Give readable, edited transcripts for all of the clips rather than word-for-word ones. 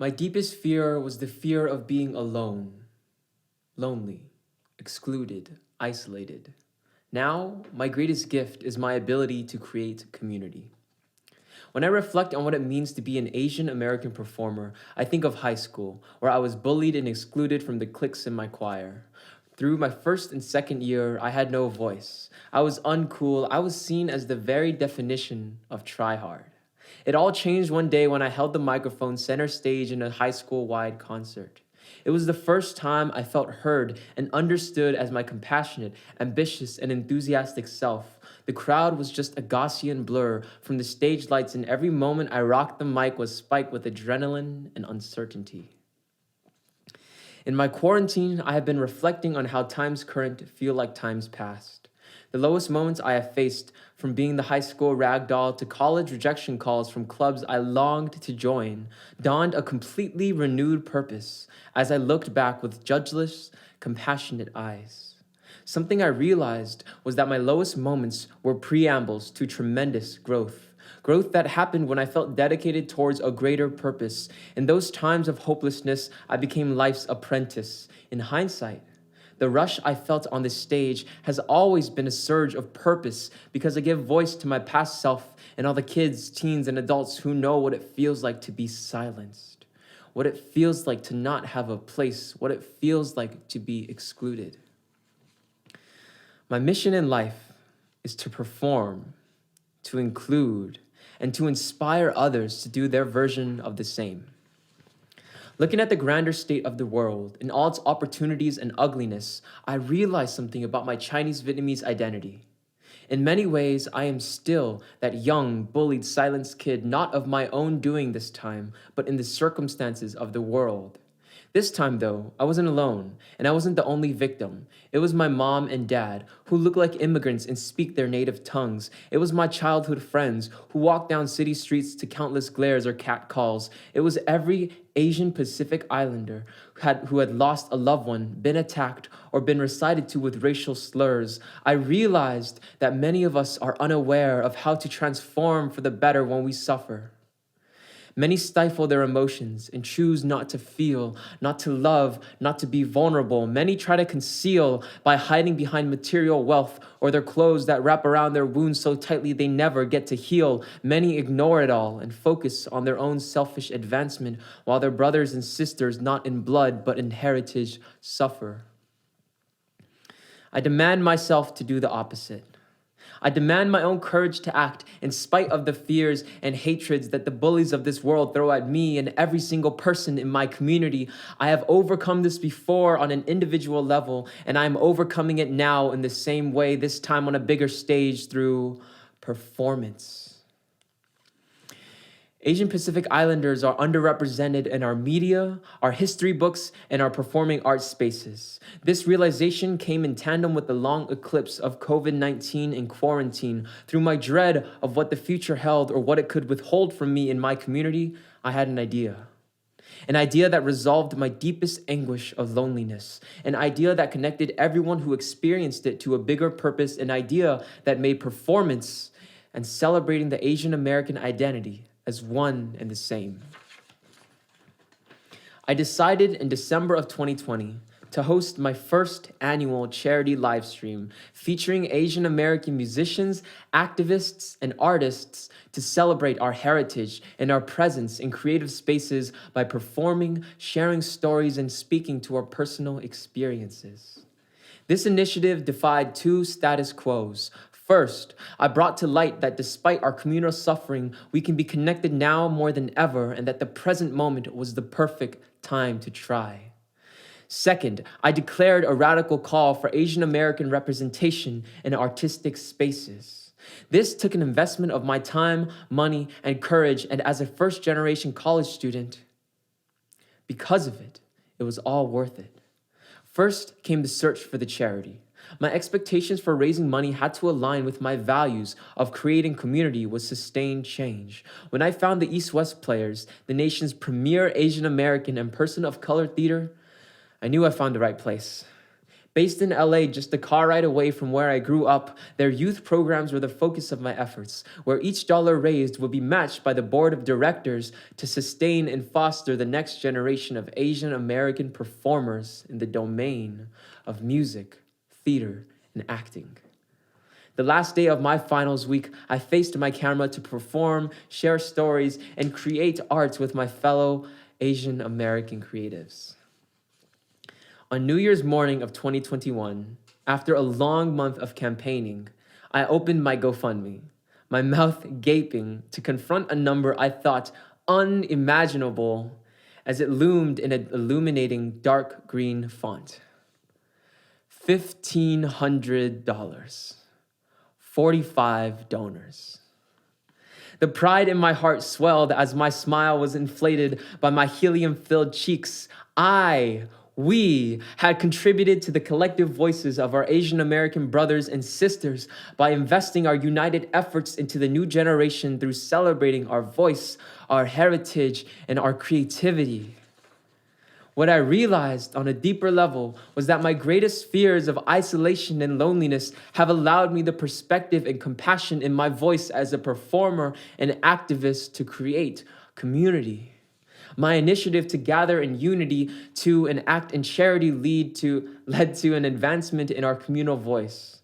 My deepest fear was the fear of being alone, lonely, excluded, isolated. Now, my greatest gift is my ability to create community. When I reflect on what it means to be an Asian American performer, I think of high school, where I was bullied and excluded from the cliques in my choir. Through my first and second year, I had no voice. I was uncool. I was seen as the very definition of try hard. It all changed one day when I held the microphone center stage in a high school wide concert. It was the first time I felt heard and understood as my compassionate, ambitious, and enthusiastic self. The crowd was just a Gaussian blur from the stage lights, and every moment I rocked the mic was spiked with adrenaline and uncertainty. In my quarantine, I have been reflecting on how times current feel like times past. The lowest moments I have faced, from being the high school rag doll to college rejection calls from clubs I longed to join, dawned a completely renewed purpose as I looked back with judgeless, compassionate eyes. Something I realized was that my lowest moments were preambles to tremendous growth. Growth that happened when I felt dedicated towards a greater purpose. In those times of hopelessness, I became life's apprentice. In hindsight, the rush I felt on this stage has always been a surge of purpose because I give voice to my past self and all the kids, teens, and adults who know what it feels like to be silenced, what it feels like to not have a place, what it feels like to be excluded. My mission in life is to perform, to include, and to inspire others to do their version of the same. Looking at the grander state of the world, in all its opportunities and ugliness, I realized something about my Chinese Vietnamese identity. In many ways, I am still that young, bullied, silenced kid, not of my own doing this time, but in the circumstances of the world. This time, though, I wasn't alone, and I wasn't the only victim. It was my mom and dad, who look like immigrants and speak their native tongues. It was my childhood friends, who walked down city streets to countless glares or catcalls. It was every Asian Pacific Islander who had lost a loved one, been attacked, or been recited to with racial slurs. I realized that many of us are unaware of how to transform for the better when we suffer. Many stifle their emotions and choose not to feel, not to love, not to be vulnerable. Many try to conceal by hiding behind material wealth or their clothes that wrap around their wounds so tightly they never get to heal. Many ignore it all and focus on their own selfish advancement while their brothers and sisters, not in blood but in heritage, suffer. I demand myself to do the opposite. I demand my own courage to act in spite of the fears and hatreds that the bullies of this world throw at me and every single person in my community. I have overcome this before on an individual level, and I am overcoming it now in the same way, this time on a bigger stage through performance. Asian Pacific Islanders are underrepresented in our media, our history books, and our performing arts spaces. This realization came in tandem with the long eclipse of COVID-19 and quarantine. Through my dread of what the future held or what it could withhold from me in my community, I had an idea. An idea that resolved my deepest anguish of loneliness. An idea that connected everyone who experienced it to a bigger purpose. An idea that made performance and celebrating the Asian American identity as one and the same. I decided in December of 2020 to host my first annual charity live stream featuring Asian American musicians, activists, and artists to celebrate our heritage and our presence in creative spaces by performing, sharing stories, and speaking to our personal experiences. This initiative defied two status quos. First, I brought to light that despite our communal suffering, we can be connected now more than ever, and that the present moment was the perfect time to try. Second, I declared a radical call for Asian American representation in artistic spaces. This took an investment of my time, money, and courage, and as a first-generation college student, because of it, it was all worth it. First came the search for the charity. My expectations for raising money had to align with my values of creating community with sustained change. When I found the East-West Players, the nation's premier Asian American and person of color theater, I knew I found the right place. Based in LA, just a car ride away from where I grew up, their youth programs were the focus of my efforts, where each dollar raised would be matched by the board of directors to sustain and foster the next generation of Asian American performers in the domain of music, theater, and acting. The last day of my finals week, I faced my camera to perform, share stories, and create art with my fellow Asian American creatives. On New Year's morning of 2021, after a long month of campaigning, I opened my GoFundMe, my mouth gaping to confront a number I thought unimaginable as it loomed in an illuminating dark green font. $1,500. 45 donors. The pride in my heart swelled as my smile was inflated by my helium-filled cheeks. We had contributed to the collective voices of our Asian American brothers and sisters by investing our united efforts into the new generation through celebrating our voice, our heritage, and our creativity. What I realized on a deeper level was that my greatest fears of isolation and loneliness have allowed me the perspective and compassion in my voice as a performer and activist to create community. My initiative to gather in unity to and act in charity led to an advancement in our communal voice.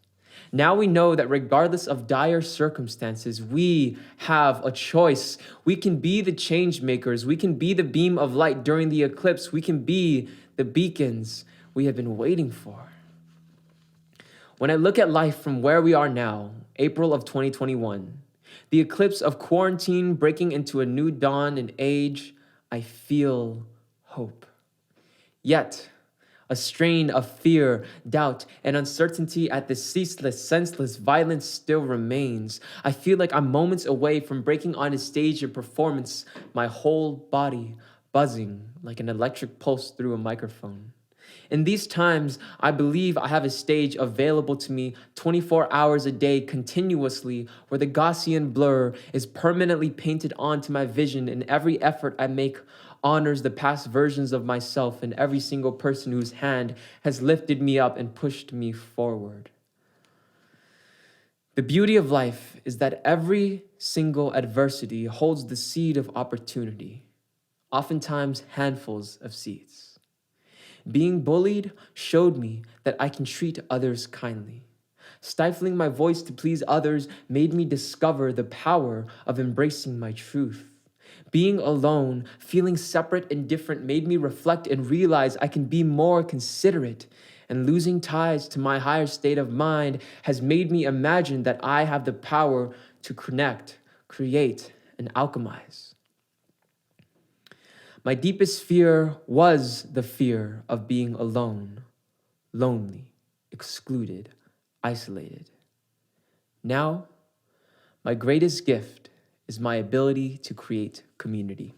Now we know that regardless of dire circumstances, we have a choice. We can be the change makers. We can be the beam of light during the eclipse. We can be the beacons we have been waiting for. When I look at life from where we are now, April of 2021, the eclipse of quarantine breaking into a new dawn and age, I feel hope. Yet, a strain of fear, doubt, and uncertainty at the ceaseless, senseless violence still remains. I feel like I'm moments away from breaking on a stage of performance, my whole body buzzing like an electric pulse through a microphone. In these times, I believe I have a stage available to me 24 hours a day continuously where the Gaussian blur is permanently painted onto my vision, and every effort I make honors the past versions of myself and every single person whose hand has lifted me up and pushed me forward. The beauty of life is that every single adversity holds the seed of opportunity, oftentimes handfuls of seeds. Being bullied showed me that I can treat others kindly. Stifling my voice to please others made me discover the power of embracing my truth. Being alone, feeling separate and different made me reflect and realize I can be more considerate. And losing ties to my higher state of mind has made me imagine that I have the power to connect, create, and alchemize. My deepest fear was the fear of being alone, lonely, excluded, isolated. Now, my greatest gift is my ability to create community.